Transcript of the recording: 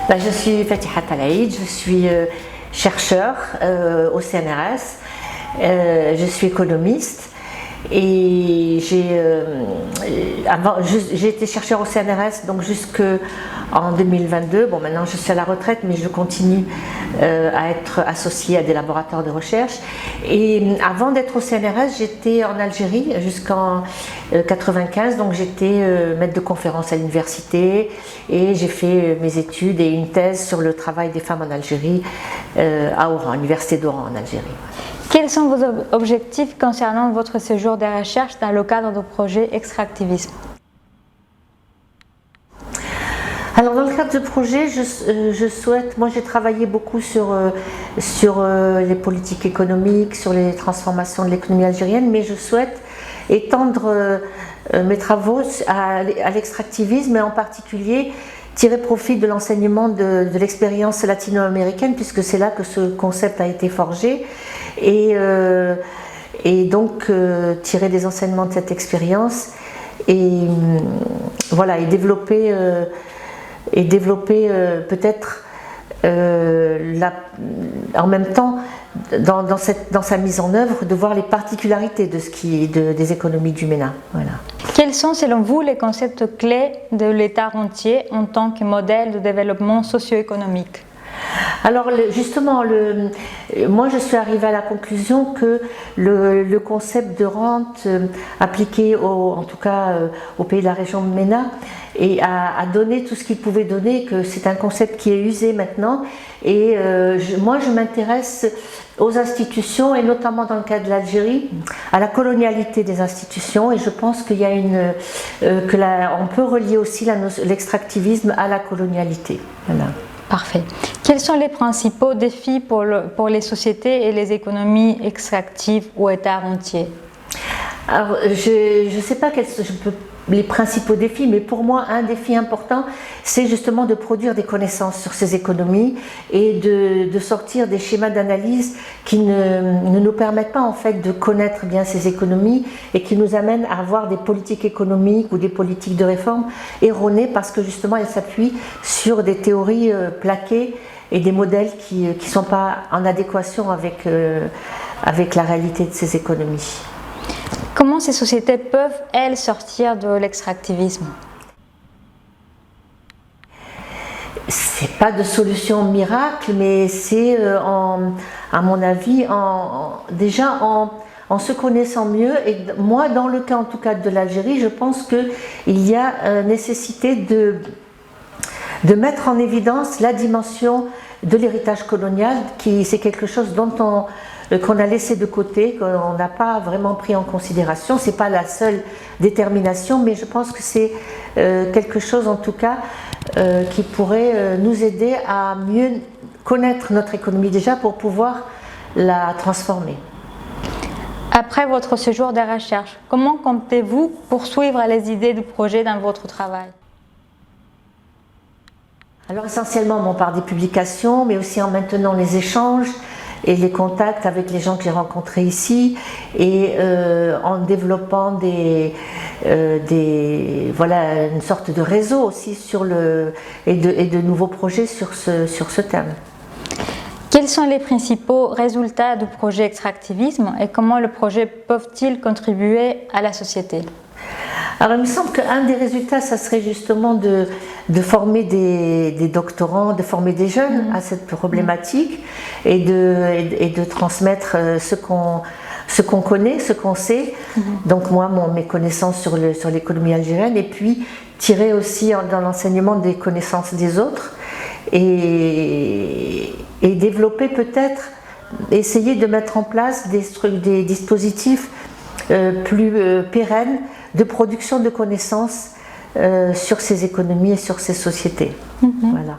Je suis Fatiha Talaïd, je suis chercheur au CNRS, je suis économiste et j'ai été chercheur au CNRS donc jusqu'en 2022. Bon, maintenant je suis à la retraite, mais je continue à être associée à des laboratoires de recherche. Et avant d'être au CNRS, j'étais en Algérie jusqu'en 95, donc j'étais maître de conférence à l'université et j'ai fait mes études et une thèse sur le travail des femmes en Algérie à Oran, l'université d'Oran en Algérie. Quels sont vos objectifs concernant votre séjour de recherche dans le cadre du projet Extractivisme? Alors dans le cadre du projet, je souhaite, moi j'ai travaillé beaucoup sur les politiques économiques, sur les transformations de l'économie algérienne, mais je souhaite étendre mes travaux à l'extractivisme et en particulier tirer profit de l'enseignement de l'expérience latino-américaine, puisque c'est là que ce concept a été forgé, et donc tirer des enseignements de cette expérience et voilà, et développer peut-être en même temps dans sa mise en œuvre de voir les particularités des économies du MENA. Voilà. Quels sont selon vous les concepts clés de l'État rentier en tant que modèle de développement socio-économique? Alors justement, moi je suis arrivée à la conclusion que le concept de rente appliqué en tout cas au pays de la région de MENA a donné tout ce qu'il pouvait donner, que c'est un concept qui est usé maintenant. Et moi je m'intéresse aux institutions et notamment dans le cas de l'Algérie, à la colonialité des institutions, et je pense qu'il y a on peut relier aussi l'extractivisme à la colonialité. Voilà. Parfait. Quels sont les principaux défis pour les sociétés et les économies extractives ou États rentiers? Alors, je ne sais pas les principaux défis, mais pour moi, un défi important, c'est justement de produire des connaissances sur ces économies et de sortir des schémas d'analyse qui ne nous permettent pas en fait de connaître bien ces économies et qui nous amènent à avoir des politiques économiques ou des politiques de réforme erronées parce que justement elles s'appuient sur des théories plaquées et des modèles qui ne sont pas en adéquation avec la réalité de ces économies. Comment ces sociétés peuvent, elles, sortir de l'extractivisme? C'est pas de solution miracle, mais c'est, à mon avis, déjà en se connaissant mieux. Et moi, dans le cas en tout cas de l'Algérie, je pense qu'il y a nécessité de mettre en évidence la dimension de l'héritage colonial, c'est quelque chose qu'on a laissé de côté, qu'on n'a pas vraiment pris en considération. C'est pas la seule détermination, mais je pense que c'est quelque chose en tout cas qui pourrait nous aider à mieux connaître notre économie déjà pour pouvoir la transformer. Après votre séjour de recherche, comment comptez-vous poursuivre les idées du projet dans votre travail? Alors essentiellement par des publications, mais aussi en maintenant les échanges et les contacts avec les gens que j'ai rencontrés ici et en développant une sorte de réseau aussi et de nouveaux projets sur ce thème. Quels sont les principaux résultats du projet Extractivisme et comment le projet peut-il contribuer à la société? Alors il me semble qu'un des résultats, ça serait justement de former des doctorants, de former des jeunes à cette problématique et de transmettre ce qu'on connaît, ce qu'on sait. Donc moi, mes connaissances sur l'économie algérienne et puis tirer aussi dans l'enseignement des connaissances des autres et développer peut-être, essayer de mettre en place des dispositifs plus pérennes de production de connaissances sur ces économies et sur ces sociétés. Voilà.